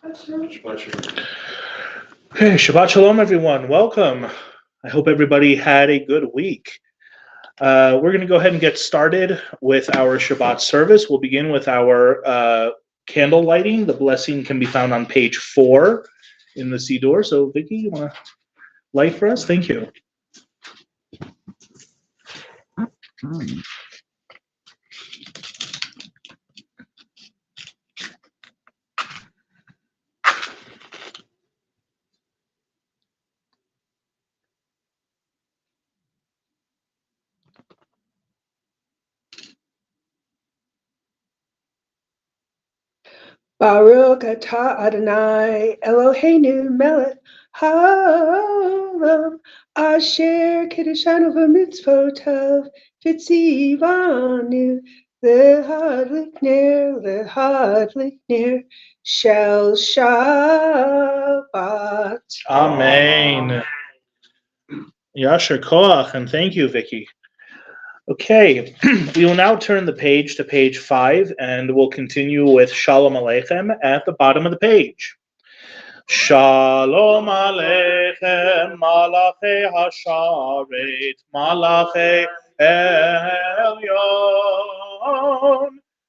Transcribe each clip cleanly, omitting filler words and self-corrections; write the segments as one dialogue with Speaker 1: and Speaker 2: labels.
Speaker 1: Okay, Shabbat Shalom, everyone. Welcome. I hope everybody had a good week. We're going to go ahead and get started with our Shabbat service. We'll begin with our candle lighting. The blessing can be found on page 4 in the Siddur. So, Vicki, you want to light for us? Thank you.
Speaker 2: Baruch atah Adonai Eloheinu melech haolam asher kiddushanu v'mitzvotav v'tzivanu l'hadlik ner shel Shabbat.
Speaker 1: Amen. Yasher Koach, and thank you, Vicki. Okay, we will now turn the page to page 5, and we'll continue with Shalom Aleichem at the bottom of the page. Shalom Aleichem, Malachi Hasharet, Malachi Elyon,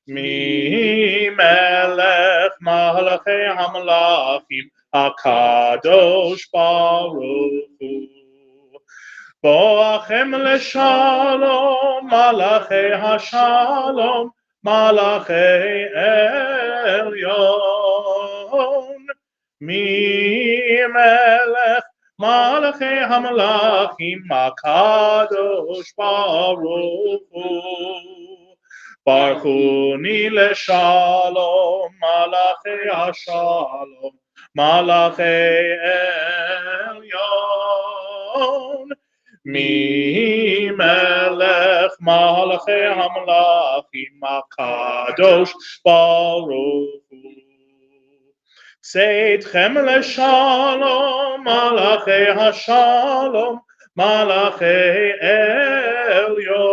Speaker 1: Mi Melech Malachi Hamlachim, HaKadosh Baruch Hu. Boachem leshalom, Malachi hashalom, Malachi elyon. Mi melech, Malachi hamlachim, HaKadosh Baruch Hu. Baruchuni leshalom, Malachi hashalom, Malachi elyon. Mi melech malachi hamlachim HaKadosh Baruch Hu. Seitchem leshalom malachi hashalom malachi elyon.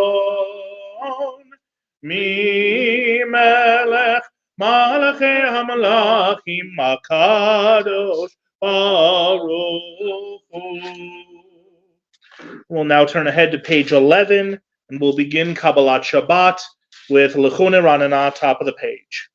Speaker 1: Mi melech malachi hamlachim HaKadosh Baruch Hu. We'll now turn ahead to page 11, and we'll begin Kabbalat Shabbat with Lechu Neranena, top of the page.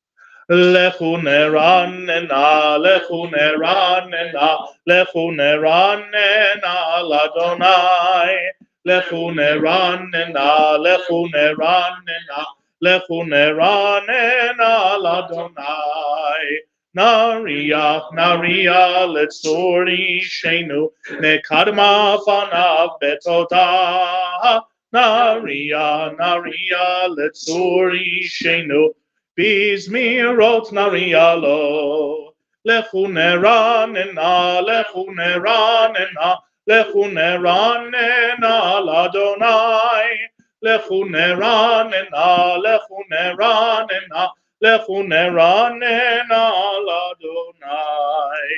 Speaker 1: Lechu Neranena, Lechu Neranena, Lechu Neranena, Ladonai. Lechu Neranena, Lechu Neranena, Lechu Neranena, Ladonai. Naria, Naria, Letzuri Shenu, Nekadma Fanav Betoda. Naria, Naria, Letzuri Shenu, Bizmirot Naria Lo. Lechu Neranena, Lechu Neranena, Lechu Neranena, Ladonai. Lechu Neranena, Lechu Neranena, Lechu Neranena Ladonai.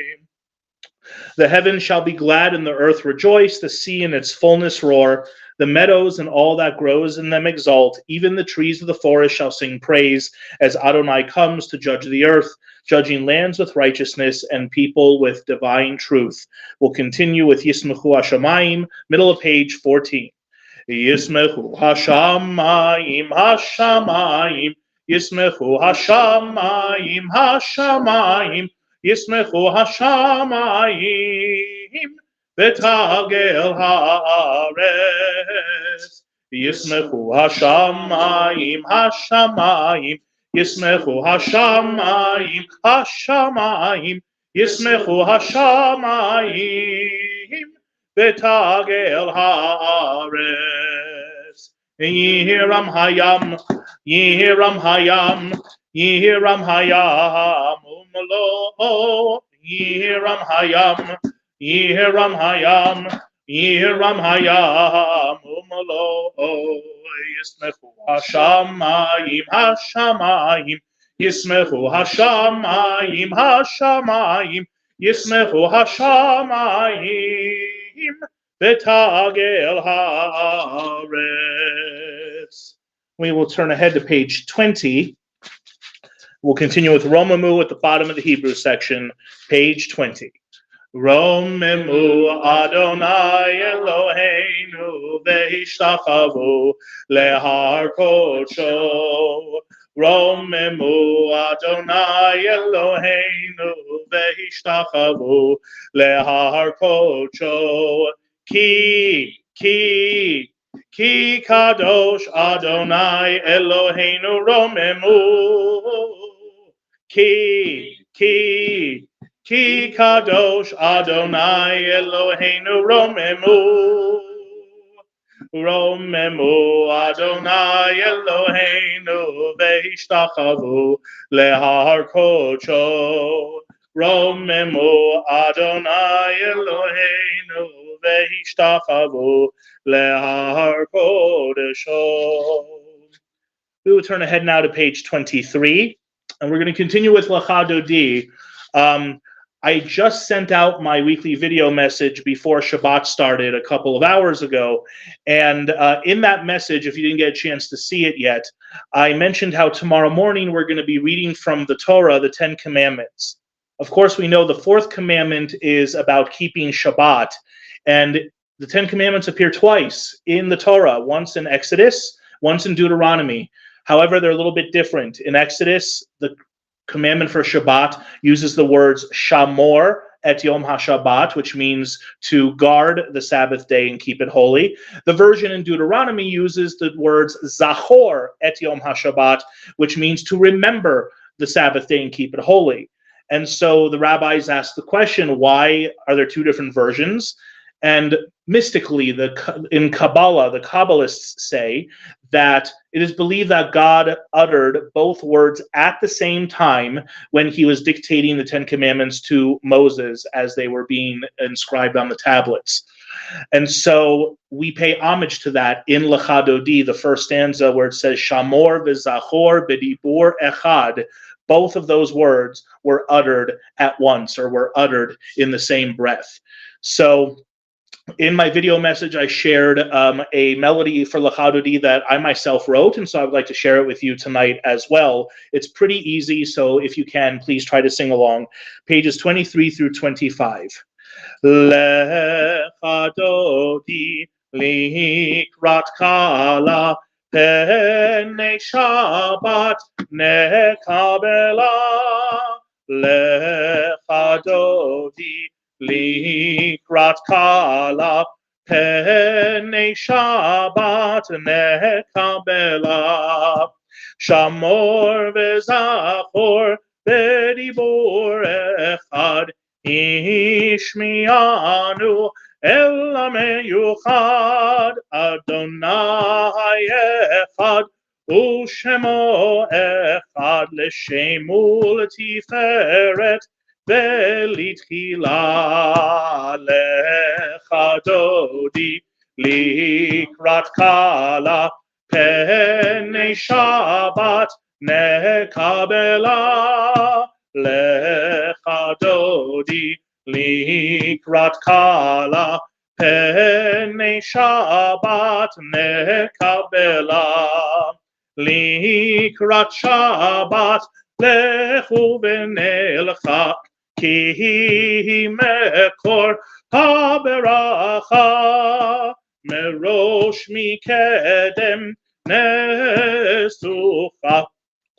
Speaker 1: The heavens shall be glad and the earth rejoice, the sea and its fullness roar, the meadows and all that grows in them exult, even the trees of the forest shall sing praise, as Adonai comes to judge the earth, judging lands with righteousness and people with divine truth. We'll continue with Yismechu Hashamayim, middle of page 14. Yismechu Hashamayim, Hashamayim, Yismechu Hashamayim, Hashamayim, Yismechu Hashamayim, Betagel Haaretz. Yismechu Hashamayim, Hashamayim, Yismechu Hashamayim, Hashamayim, Yismechu Hashamayim, Betagel Haaretz. Yihiram Hayam, Yihiram Hayam, Yihiram Hayam, Umlo, Yihiram Hayam, Yihiram Hayam, Yihiram Hayam, Umlo, Yismechu Hashamayim, Hashamayim, Yismechu Hashamayim, Hashamayim, Yismechu Hashamayim, Betagel Haaretz. We will turn ahead to page 20. We'll continue with Romamu at the bottom of the Hebrew section, page 20. Romemu Adonai Eloheinu ve'ishtachavu lehar kodsho. Romemu Adonai Eloheinu ve'ishtachavu lehar kodsho. Ki kadosh Adonai Eloheinu romemu. Ki kadosh Adonai Eloheinu romemu. Romemu Adonai Eloheinu ve'ishtachavu lehar kodsho. Romemu Adonai Eloheinu ve'ishtachavu lehar kodsho. We will turn ahead now to page 23, and we're going to continue with Lecha Dodi. I just sent out my weekly video message before Shabbat started a couple of hours ago, and in that message, if you didn't get a chance to see it yet, I mentioned how tomorrow morning we're going to be reading from the Torah, the 10 Commandments. Of course, we know the fourth commandment is about keeping Shabbat, and the 10 Commandments appear twice in the Torah, once in Exodus, once in Deuteronomy. However, they're a little bit different. In Exodus, the commandment for Shabbat uses the words Shamor et Yom HaShabbat, which means to guard the Sabbath day and keep it holy. The version in Deuteronomy uses the words Zachor et Yom HaShabbat, which means to remember the Sabbath day and keep it holy. And so the rabbis asked the question, why are there two different versions? And mystically, in Kabbalah, the Kabbalists say that it is believed that God uttered both words at the same time when he was dictating the 10 Commandments to Moses as they were being inscribed on the tablets. And so we pay homage to that in Lecha Dodi, the first stanza where it says, Shamor v'zachor b'dibur echad. Both of those words were uttered at once, or were uttered in the same breath. So in my video message, I shared a melody for Lecha Dodi that I myself wrote, and so I would like to share it with you tonight as well. It's pretty easy, so if you can, please try to sing along. Pages 23 through 25. Lecha Dodi likrat kala pnei Shabbat nekabela. Lecha Dodi likrat kala pnei Shabbat nekabela. Shamor v'zachor b'dibur echad ishmianu el meyuchad. Adonai echad u'shemo echad l'shemul tiferet Velitchila. Lecha Dodi likrat kala pnei Shabbat nekabela. Lecha Dodi likrat kala pnei Shabbat nekabela. Likrat Shabbat lechu v'nelcha ki mekor haberacha merosh mikedem nesucha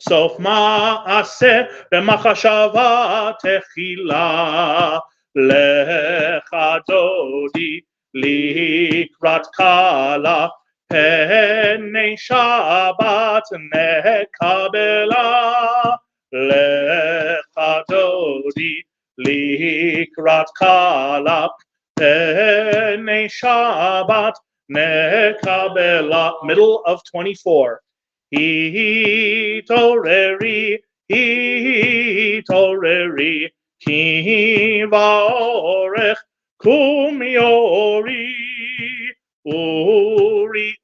Speaker 1: sof ma'aseh b'machashava techila. Lecha Dodi likrat kala pnei Shabbat nekabela. Lecha Dodi likrat kala pnei Shabbat nekabela. Middle of 24. Hitoreri ki va'orech kum yori. Uri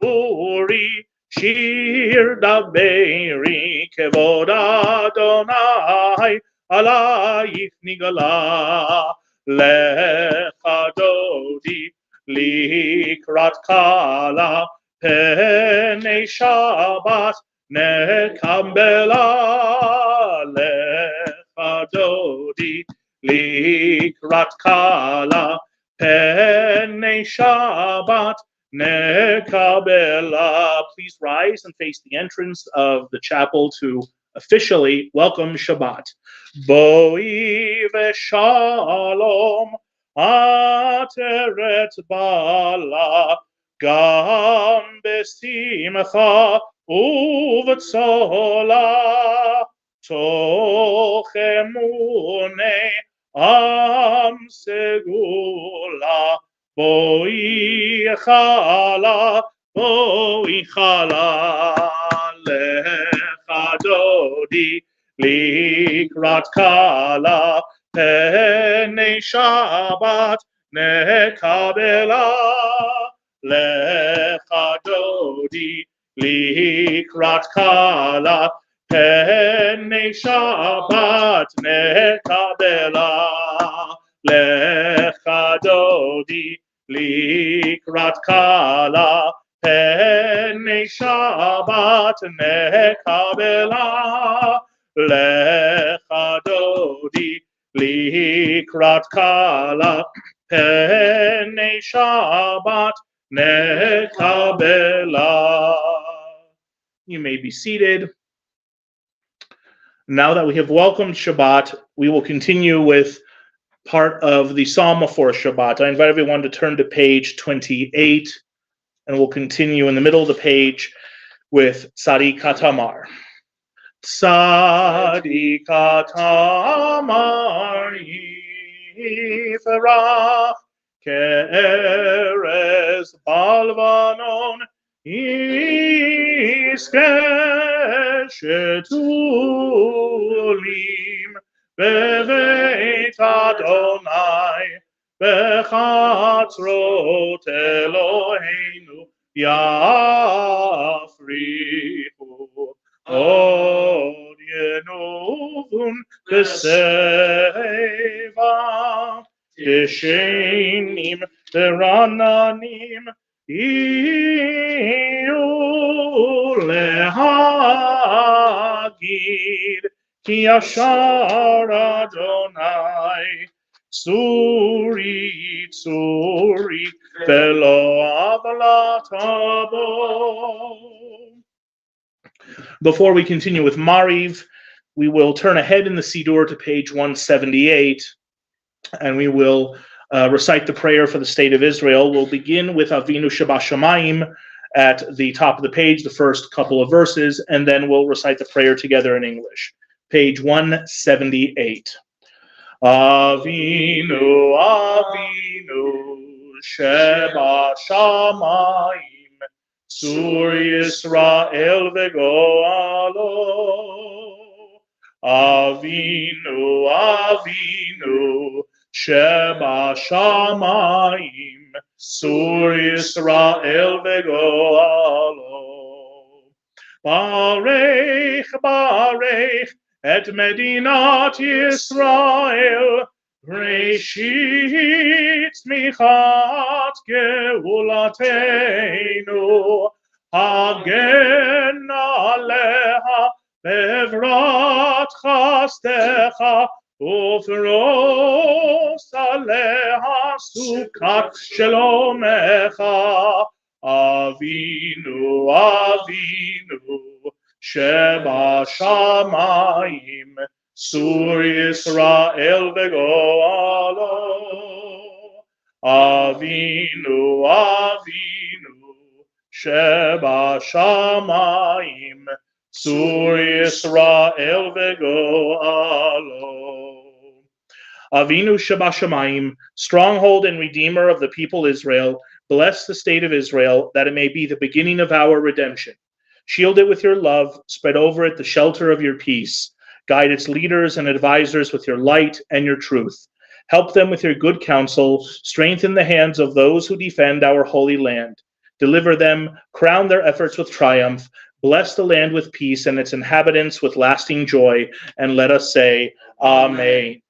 Speaker 1: shir daveri kevod Adonai alayich nigala. Lecha Dodi likrat kala pnei Shabbat nekabela lecha dodi likrat kala Bnei Shabbat nekabela. Please rise and face the entrance of the chapel to officially welcome Shabbat. Boi v'shalom ateret bala gam besimcha uv'tzola toch emune am segula boi chala lecha dodi likrat kala Bnei Shabbat nekabela lecha dodi likrat kala Bnei Shabbat nekabela lecha dodi likrat kala Bnei Shabbat nekabela lecha dodi likrat kala Bnei Shabbat nekabela. You may be seated. Now that we have welcomed Shabbat, we will continue with part of the Psalm for Shabbat. I invite everyone to turn to page 28, and we'll continue in the middle of the page with Tzadi Katamar. Tzadi Katamar Yiferach Ke'erez Balvanon Yizkeh Shetulim Beveit Adonai Bechatzrot Eloheinu Yafrichu Od Yenuvun B'Seva Tishenim Terananim Iyu Lehagid Ki Yashar Adonai Tsuri Tsuri Velo Avalatabo. Before we continue with Mariv, we will turn ahead in the Siddur to page 178, and we will recite the prayer for the state of Israel. We'll begin with Avinu Shabashamayim at the top of the page, the first couple of verses, and then we'll recite the prayer together in English. Page 178. Avinu, Avinu, Shabashamayim, Sur Yisrael v'goalo. Avinu, Avinu, Shabashamayim, Sur Yisrael v'goalo. Barech, Barech, et Medinat Yisrael, Reshit Michat Geulateinu, Hagen Aleha, Bevrat Chastecha, Ufros Aleha, Sukat Shelomecha, Avinu, Avinu, Sheba Shamayim, Sur Yisrael v'goalo. Avinu, Avinu, Sheba Shamayim, Sur Yisrael v'goalo. Avinu Sheba Shamayim, stronghold and redeemer of the people Israel, bless the state of Israel, that it may be the beginning of our redemption. Shield it with your love, spread over it the shelter of your peace. Guide its leaders and advisors with your light and your truth. Help them with your good counsel. Strengthen the hands of those who defend our holy land. Deliver them, crown their efforts with triumph. Bless the land with peace and its inhabitants with lasting joy. And let us say, Amen.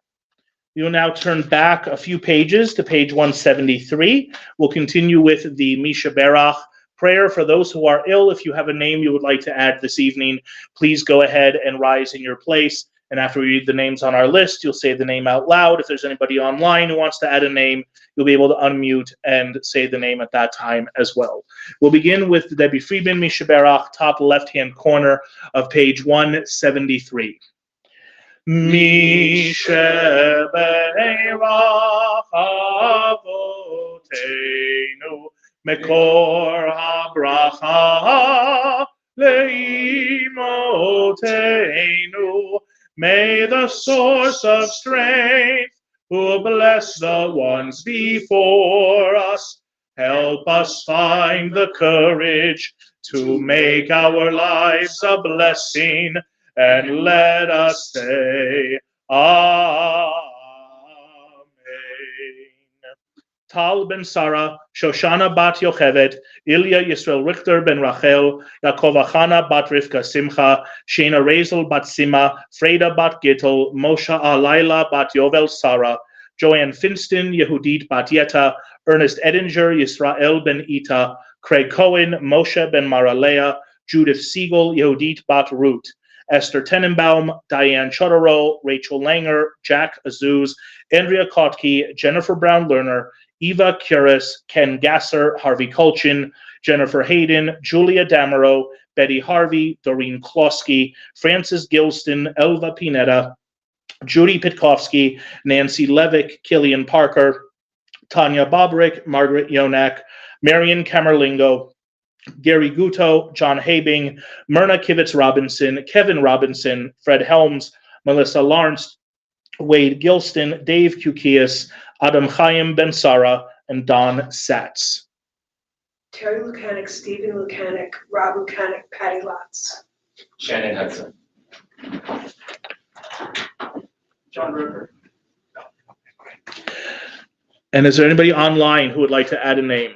Speaker 1: We will now turn back a few pages to page 173. We'll continue with the Misha Berach prayer for those who are ill. If you have a name you would like to add this evening, please go ahead and rise in your place. And after we read the names on our list, you'll say the name out loud. If there's anybody online who wants to add a name, you'll be able to unmute and say the name at that time as well. We'll begin with Debbie Friedman, Mishaberach, top left-hand corner of page 173. Mishaberach Avotenu Mekor HaBracha Leimotenu. May the source of strength, who bless the ones before us, help us find the courage to make our lives a blessing, and let us say, Amen. Tal ben Sarah, Shoshana bat Yochevet, Ilya Yisrael Richter ben Rachel, Yaakov Achana bat Rivka Simcha, Shena Razel bat Sima, Freda bat Gittel, Moshe Alayla bat Yovel Sarah, Joanne Finston, Yehudit bat Yeta, Ernest Edinger, Yisrael ben Ita, Craig Cohen, Moshe ben Maralea, Judith Siegel, Yehudit bat Ruth, Esther Tenenbaum, Diane Chodorow, Rachel Langer, Jack Azuz, Andrea Kotke, Jennifer Brown-Lerner, Eva Curis, Ken Gasser, Harvey Kolchin, Jennifer Hayden, Julia Damerow, Betty Harvey, Doreen Klosky, Francis Gilston, Elva Pineda, Judy Pitkovsky, Nancy Levick, Killian Parker, Tanya Bobrick, Margaret Yonak, Marion Camerlingo, Gary Guto, John Habing, Myrna Kivitz Robinson, Kevin Robinson, Fred Helms, Melissa Lawrence, Wade Gilston, Dave Kukias, Adam Chaim Ben Sarah, and Don Satz.
Speaker 2: Terry Lucanic, Stephen Lucanic, Rob Lucanic, Patty Lotz.
Speaker 3: Shannon Hudson. John River.
Speaker 1: And is there anybody online who would like to add a name?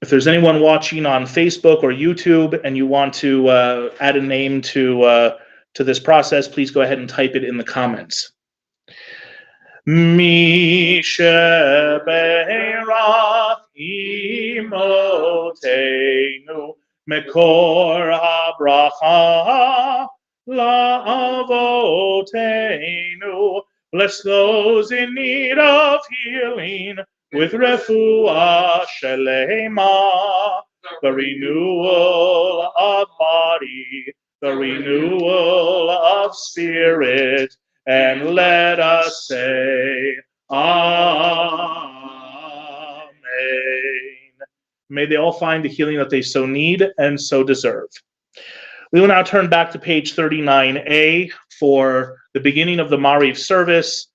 Speaker 1: If there's anyone watching on Facebook or YouTube and you want to add a name to this process, please go ahead and type it in the comments. Mishaberach Imotenu Mekor HaBracha La'avotenu. Bless those in need of healing with refuah shelema, the renewal of body, the renewal of spirit, and let us say, Amen. May they all find the healing that they so need and so deserve. We will now turn back to page 39A for the beginning of the Mariv service.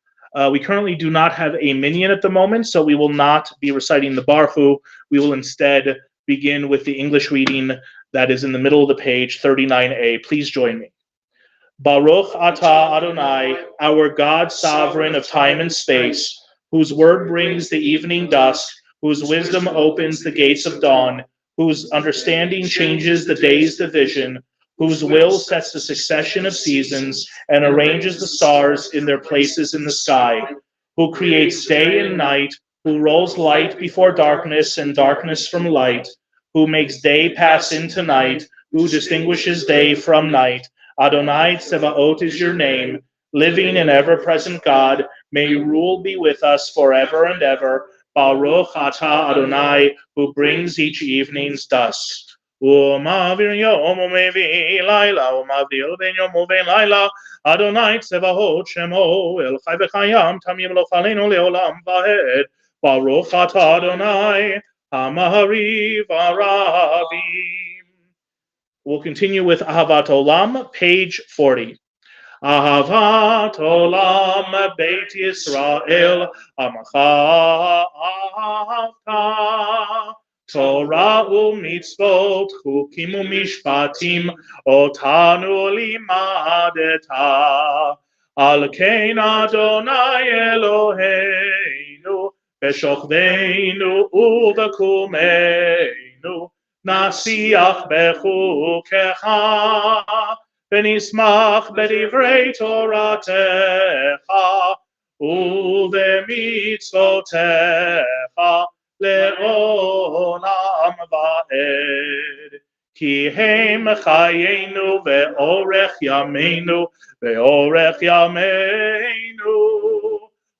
Speaker 1: We currently do not have a minyan at the moment, so we will not be reciting the Baruch. We will instead begin with the English reading that is in the middle of the page, 39A. Please join me. Baruch atah Adonai, our God, sovereign of time and space, whose word brings the evening dusk, whose wisdom opens the gates of dawn, whose understanding changes the day's division, whose will sets the succession of seasons and arranges the stars in their places in the sky, who creates day and night, who rolls light before darkness and darkness from light, who makes day pass into night, who distinguishes day from night. Adonai Tsevaot is your name, living and ever-present God. May your rule be with us forever and ever. Baruch atah Adonai, who brings each evening's dusk. ומעביר יום ומביא לילה, ומבדיל בין יום ובין לילה, אדוני צבאות שמו, אל חי וקיים, תמים לא חלינו לעולם ועד. ברוך אתה אדוני, המעריב הרבים. We'll continue with Ahavat Olam, page 40. Ahavat Olam, Beit Yisrael, Amacha Ahavta. Torah u'mitzvot, chukim u'mishpatim, otanu limadeta. Al kein Adonai Eloheinu, b'shochveinu u'b'kumeinu, nasiach bechukecha, v'nismach b'divrei Toratecha, ובמצוותיך לעולם ועד. כי הם חיינו ואורך ימינו ואורך ימינו,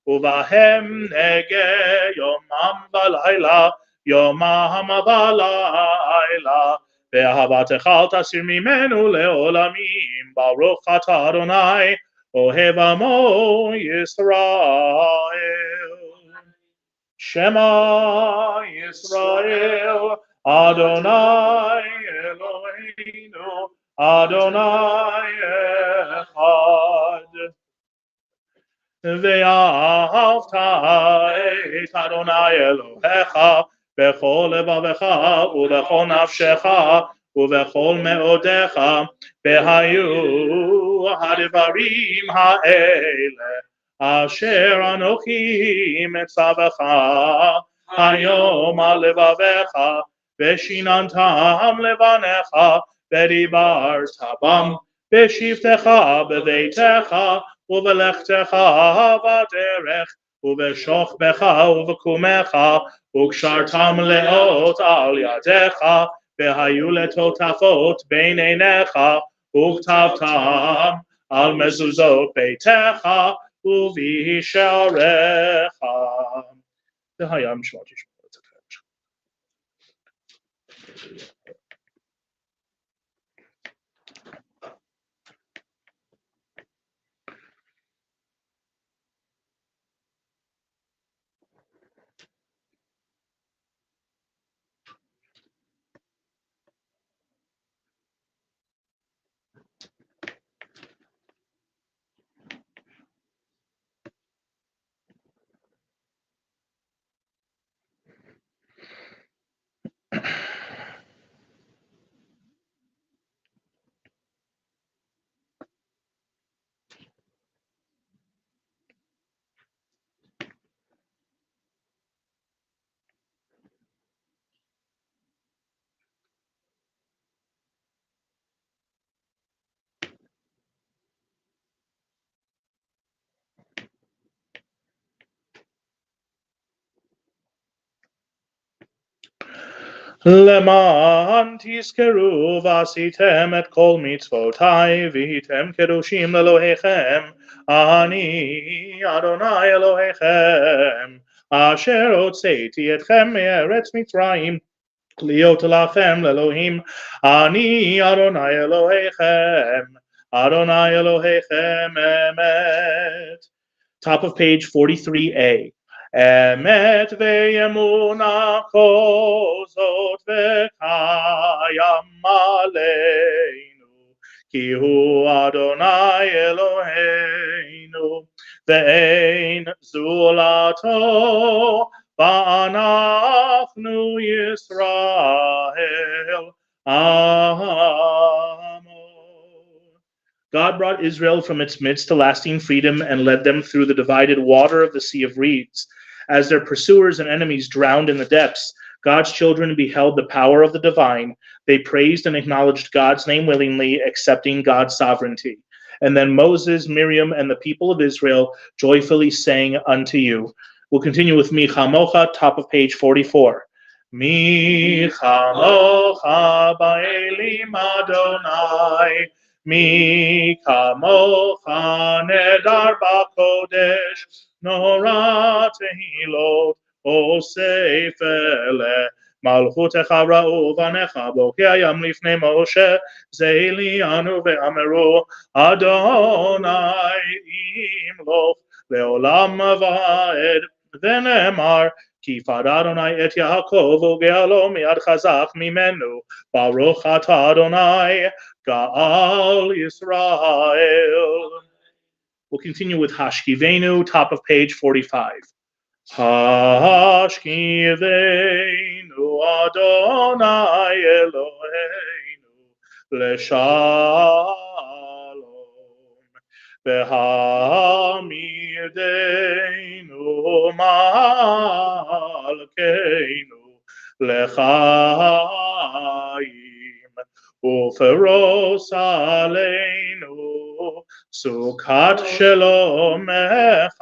Speaker 1: ובהם נגה יומם ולילה, יומם ולילה. ואהבתך אל תסיר ממנו לעולמים, ברוך אתה אדוני, אוהב עמו ישראל. שמע ישראל, אדוני אלוהינו, אדוני אחד. ואהבת את אדוני אלוהיך בכל לבבך ובכל נפשך ובכל מאודיך, והיו הדברים האלה אשר אנוכי מצווך היום על לבביך, ושיננתם לבניך, ודיברת בם בשבתך בביתך ובלכתך בדרך ובשוכבך ובקומך, וקשרתם לאות על ידיך, והיו לטוטפות בין עיניך, וכתבתם על מזוזות ביתך ובשעריך. זה היה משמעות ישמעאל. למען תזכרו ועשיתם את כל מצוותיי והייתם קדושים לאלוהיכם, אני אדוני אלוהיכם אשר הוצאתי אתכם מארץ מצרים להיות לכם לאלוהים, אני אדוני אלוהיכם, אדוני אלוהיכם אמת. Top of page 43A. אמת ואמונה כל זאת וקיים עלינו, כי הוא אדוני אלוהינו ואין זולתו, ואנחנו ישראל עמו. God brought Israel from its midst to lasting freedom and led them through the divided water of the Sea of Reeds. As their pursuers and enemies drowned in the depths, God's children beheld the power of the divine. They praised and acknowledged God's name willingly, accepting God's sovereignty. And then Moses, Miriam, and the people of Israel joyfully sang unto you. We'll continue with Mi Chamocha, top of page 44. Mi Chamocha ba'elim Adonai, Mi kamocha nedar b'kodesh, nora tehilot osef ele, malchutecha ra'u vanecha bokayam lifnei Moshe, zeilianu ve'ameru, Adonai imloch le'olam va'ed, ve'nemar, כי פדה אדוני את יעקב וגאלו מיד חזק ממנו, ברוך אתה אדוני גאל ישראל. We'll continue with Hashkivenu, top of page 45. Hashkivenu Adonai Eloheinu leshalom, והעמידנו מלכנו לחיים, ופרוס עלינו סוכת שלומך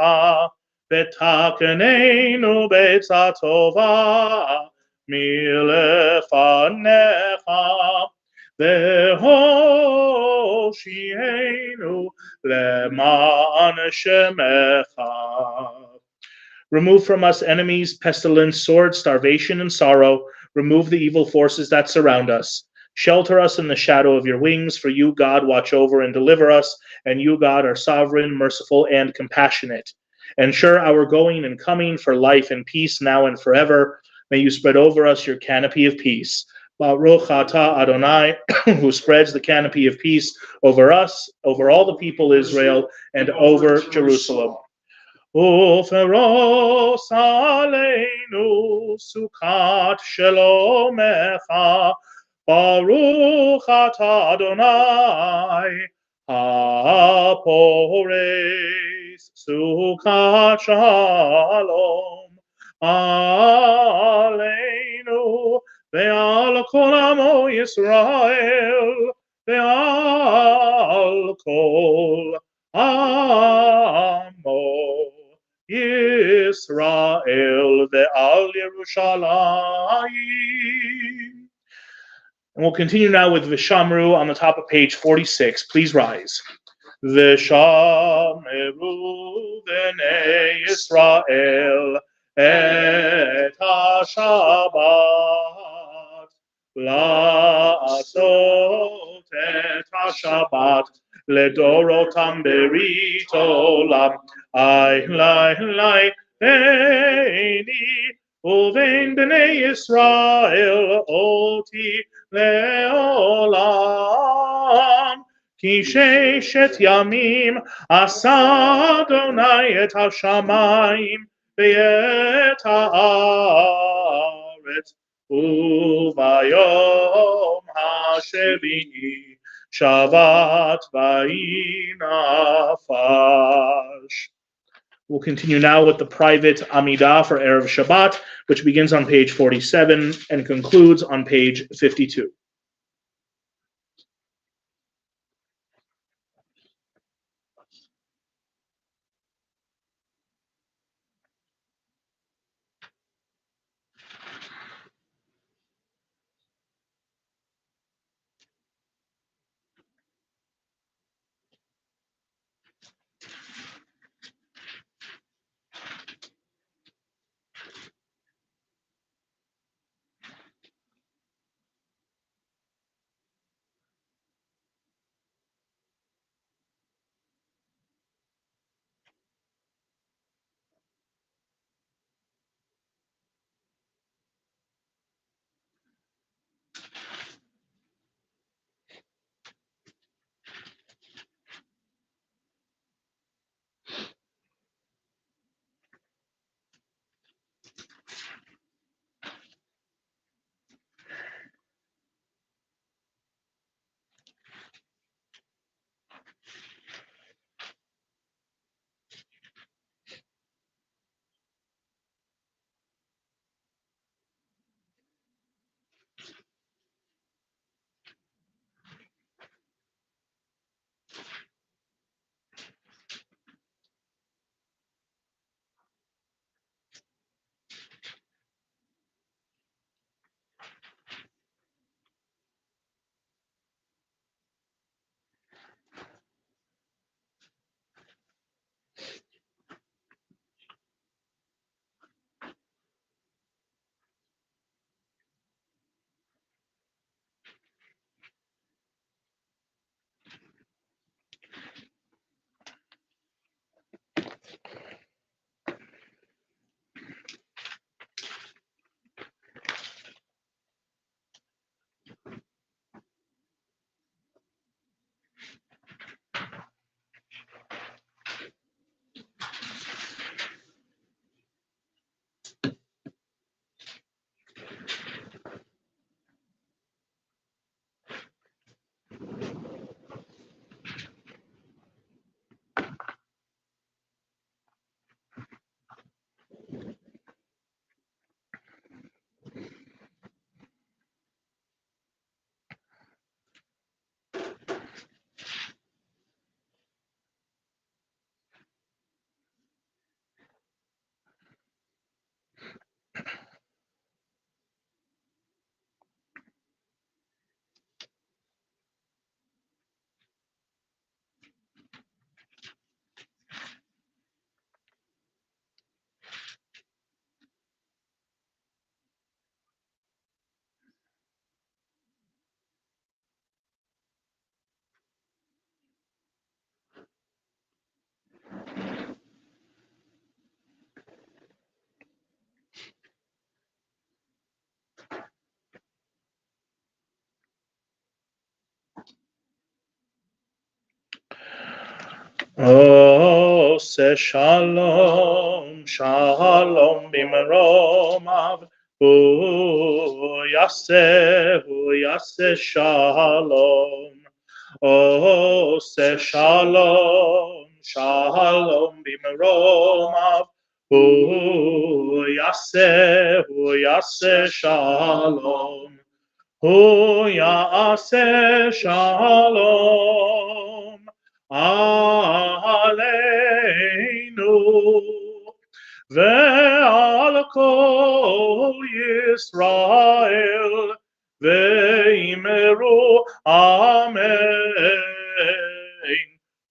Speaker 1: ותקננו בעצה טובה מלפניך, והושיענו למען שמך. Remove from us enemies, pestilence, sword, starvation, and sorrow. Remove the evil forces that surround us. Shelter us in the shadow of your wings, for you, God, watch over and deliver us, and you, God, are sovereign, merciful, and compassionate. Ensure our going and coming for life and peace now and forever. May you spread over us your canopy of peace. Baruch atah Adonai, who spreads the canopy of peace over us, over all the people Israel, and over Jerusalem. ופרוס עלינו סוכת שלומך, ברוך אתה אדוני הפורס סוכת שלום עלינו ועל כל עמו ישראל ועל כל עמו Yisrael ve'al Yerushalayim. And we'll continue now with Vishamru on the top of page 46. Please rise. Vishamru b'nei Yisrael et ha-Shabbat la'asot et ha-Shabbat לדורותם ברית עולם, ביני ובין בני ישראל אותי לעולם. כי ששת ימים עשה אדוני את השמיים ואת הארץ, וביום השביעי Shabbat vayinafash. We'll continue now with the private Amidah for Erev Shabbat, which begins on page 47 and concludes on page 52. Ose shalom, shalom b'meromav, hu yaseh shalom. Ose shalom, shalom b'meromav, hu yaseh shalom. Hu yaseh shalom. Aleinu ve'al kol Yisrael ve'imeru amen.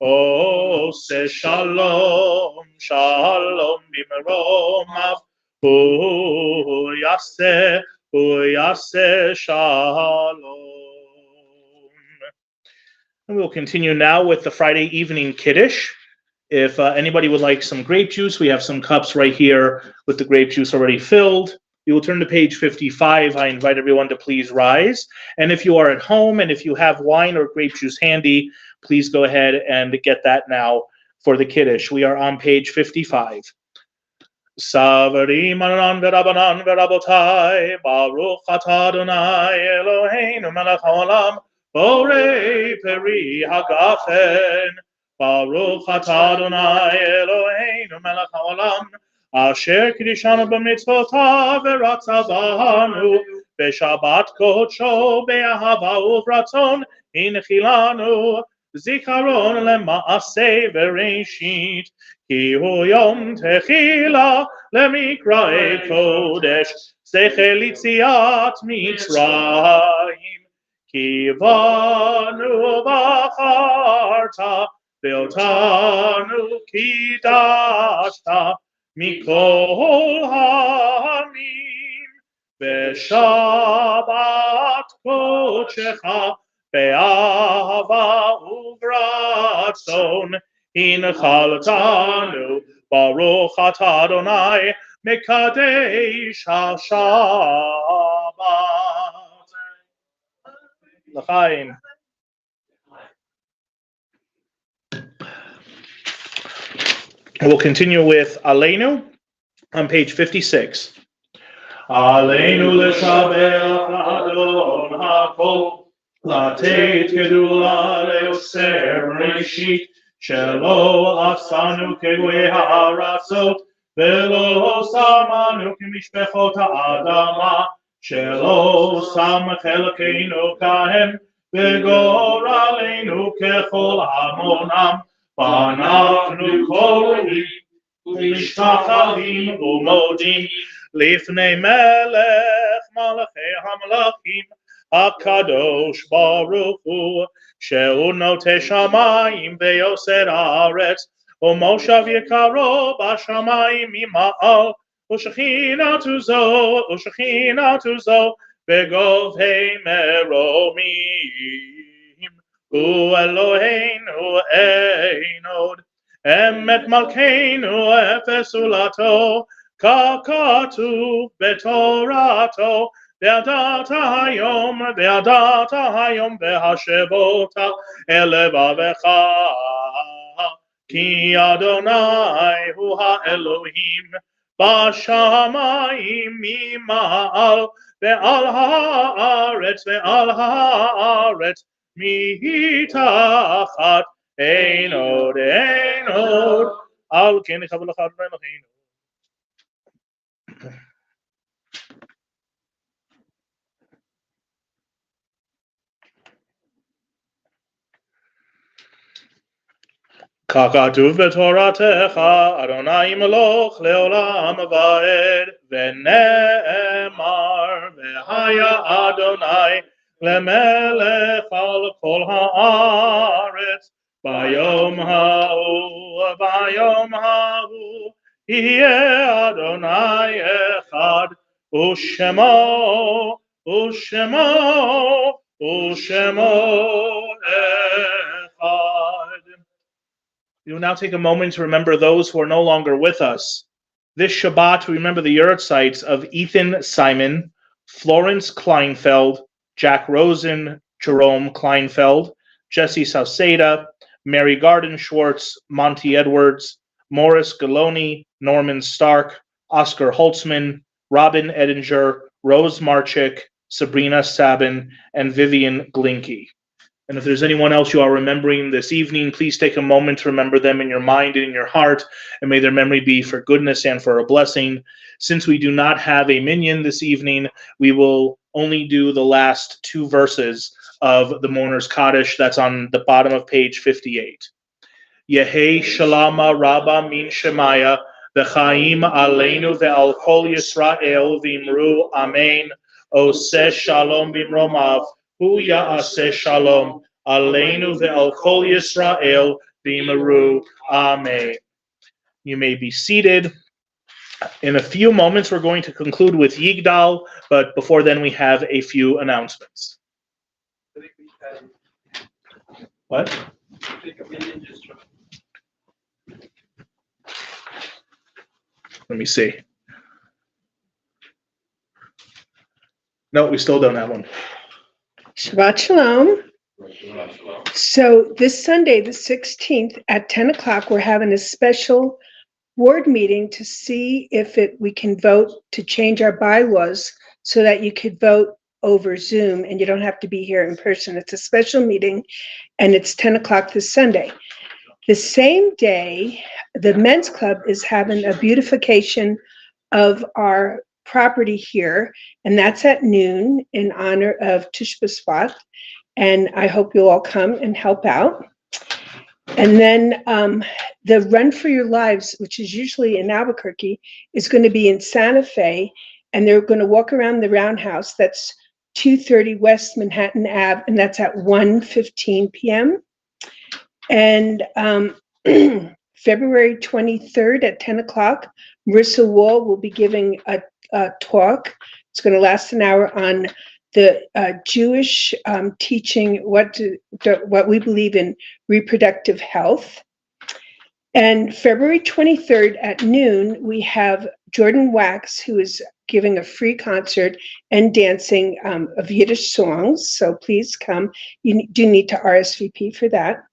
Speaker 1: Ose shalom, shalom b'meromav, hu yaseh shalom. And we'll continue now with the Friday evening Kiddush. If anybody would like some grape juice, we have some cups right here with the grape juice already filled. We will turn to page 55. I invite everyone to please rise. And if you are at home and if you have wine or grape juice handy, please go ahead and get that now for the Kiddush. We are on page 55. Savarim anan v'rabanan v'rabotai, Baruch atah Adonai Eloheinu melech haolam, Borei peri hagafen, Baruch atah Adonai Eloheinu melech haolam, Asher kiddushanu b'mitzvotav v'ratzavanu, B'shabbat kodsho be'ahava uvratzon hinchilanu, Zikaron lema'aseh v'reishit, Ki hu yom techila lemikrae kodesh, Sechel yitziat Mitzrayim. Ki vanu bacharta, ve'otanu kidashta, Mikol ha'amim, Ve'shabbat kodshecha, Be'ahava uvratzon, Hinchaltanu, Baruch atah Adonai, Mekadesh HaShabbat. L'chaim. We'll continue with Aleinu on page 56. Aleinu l'shabech Adon HaKol, Latet gedula leoser reshit, Shelo asanu kegwe ha'aratzot, Velo samanu k'mishpechot ha'adama, Shelo sam chelkeinu kahem, V'goraleinu kechol hamonam, V'anachnu korim, V'mishtachavim u'modim, Lifnei melech malachei hamalachim, HaKadosh Baruch Hu, Shehu notei shamayim ve'yoser haaretz, U'moshav yekaro b'shamayim ima'al, U'shechinatu zo begovhei meromim, U'Eloheinu einod, Emet malkeinu efes ulato, Ka'katuv betorato, Ve'adata hayom ve'hashevota elevavecha, Ki Adonai hu ha'Elohim, B'shamayim mima'al, Ve'al ha'aretz mitachat, Einod, Al ken Kabbalat Shabbat Svcs. Kakatuv b'toratecha, Adonai meloch leolam va'ed, V'ne'emar, V'haya Adonai lemelech al kol ha'aretz, Bayom ha'u, Yeh Adonai echad, U'shemo echad. We will now take a moment to remember those who are no longer with us. This Shabbat, we remember the yurtzites of Ethan Simon, Florence Kleinfeld, Jack Rosen, Jerome Kleinfeld, Jesse Sauceda, Mary Garden Schwartz, Monty Edwards, Morris Galoni, Norman Stark, Oscar Holtzman, Robin Edinger, Rose Marchick, Sabrina Sabin, and Vivian Glinke. And if there's anyone else you are remembering this evening, please take a moment to remember them in your mind and in your heart, and may their memory be for goodness and for a blessing. Since we do not have a minyan this evening, we will only do the last two verses of the Mourner's Kaddish. That's on the bottom of page 58. Yehei Shalama Rabba Min Shemaya, V'chaim Aleinu Ve'al Kol Yisrael V'imru Amen. Oseh Shalom B'mromav, Hu Ya'aseh Shalom, Aleinu Ve'al Kol Yisrael V'imru Amen. You may be seated. In a few moments, we're going to conclude with Yigdal, but before then, we have a few announcements. What? Let me see. No, we still don't have one.
Speaker 2: Shabbat Shalom. So this Sunday, the 16th at 10 o'clock, we're having a special board meeting to see if we can vote to change our bylaws so that you could vote over Zoom and you don't have to be here in person. It's a special meeting and it's 10 o'clock this Sunday. The same day, the men's club is having a beautification of our property here, and that's at noon in honor of Tush B'Shvat, and I hope you'll all come and help out. And then the Run for Your Lives, which is usually in Albuquerque, is going to be in Santa Fe, and they're going to walk around the roundhouse. That's 230 West Manhattan Ave, and that's at 1:15 p.m. And February 23rd at 10 o'clock, Marissa Wall will be giving a talk. It's going to last an hour on the Jewish teaching what we believe in reproductive health. And February 23rd at noon, we have Jordan Wax, who is giving a free concert and dancing of Yiddish songs. So please come. You do need to RSVP for that.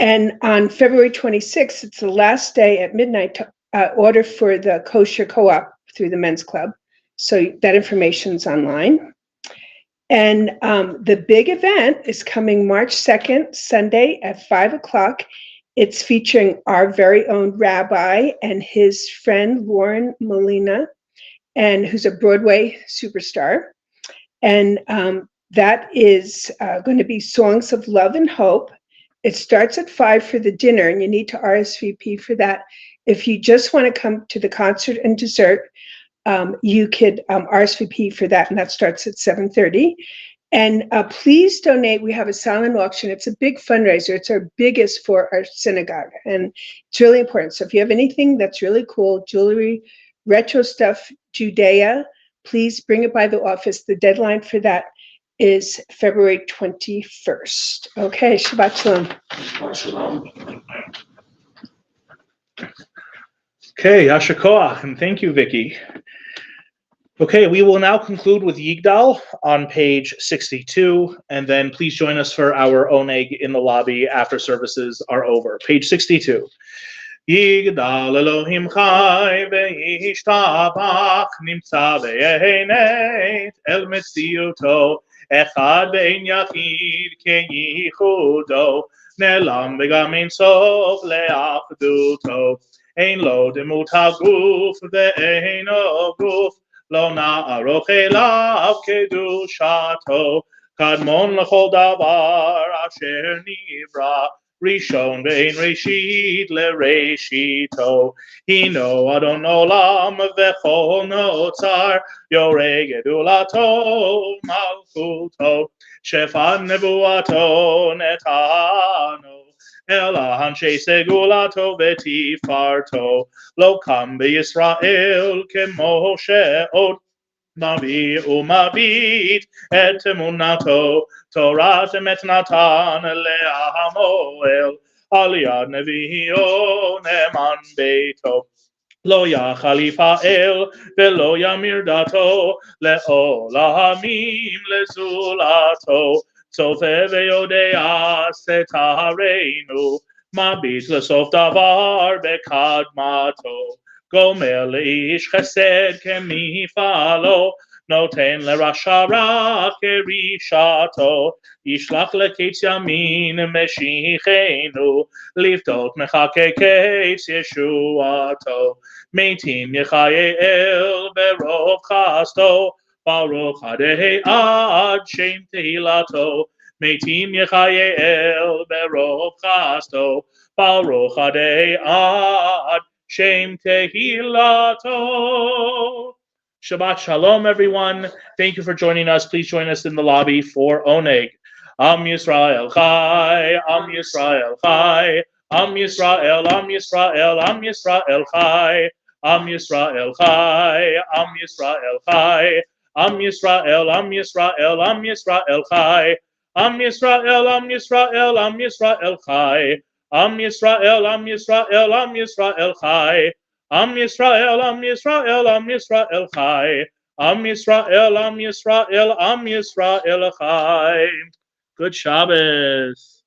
Speaker 2: And on February 26th, it's the last day at midnight to order for the kosher co-op through the men's club. So that information's online. And the big event is coming March 2nd, Sunday at 5 o'clock. It's featuring our very own rabbi and his friend, Lauren Molina, and who's a Broadway superstar. And that is going to be Songs of Love and Hope. It starts at 5 for the dinner, and you need to RSVP for that. If you just want to come to the concert and dessert, you could RSVP for that, and that starts at 7:30. And please donate. We have a silent auction. It's a big fundraiser. It's our biggest for our synagogue, and it's really important. So if you have anything that's really cool, jewelry, retro stuff, Judea, please bring it by the office. The deadline for that is February 21st. Okay, Shabbat Shalom.
Speaker 3: Shabbat Shalom.
Speaker 1: Okay, Yasher Koach, and thank you, Vicky. Okay, we will now conclude with Yigdal on page 62, and then please join us for our oneg in the lobby after services are over. Page 62. Yigdal Elohim Chai ve'yishtabach nimtza ve'yenet el metziuto echad ve'en yachid ke'yichudo ne'lam v'gam ein sof le'achduto ein lo demut haguf ve'eino guf lo na'aroch elav kedushato kadmon l'chol davar asher nivra Rishon ve'en reshit le'reshito hino adon olam v'chol notzar yoreh gedulato malchuto shefan nevuato netano ela anshe segulato v'tifarto lo kam b'Yisrael k'Moshe od Navi umavit et emunato Torah emet natan le'amoel aliyad nevio neman beito lo yachalifa el velo yamir dato le'olamim lezulato צופה ויודע סתרנו, מביט לסוף דבר בקדמתו, גומר לאיש חסד כמפעלו, נותן לרשע רע כרשעתו, ישלח לקץ ימין משיחנו, לפתות מחכה קץ ישועתו, מתים יחייאל ברוב חסדו, ברוך עדי עד שם תהילתו, מתים יחייאל ברוב חסדו, ברוך עדי עד שם tehilато. Shabbat Shalom, everyone. Thank you for joining us. Please join us in the lobby for Oneg. Am Yisrael Chai, Am Yisrael Chai, Am Yisrael, Am Yisrael, Am Yisrael Chai, Am Yisrael Chai, Am Yisrael Chai, Am Yisrael, Am Yisrael, Am Yisrael Chai, Am Yisrael, Am Yisrael, Am Yisrael Chai, Am Yisrael, Am Yisrael, Am Yisrael Chai, Am Yisrael, Am Yisrael, Am Yisrael Chai, Am Yisrael, Am Yisrael, Am Yisrael Chai. Good Shabbos.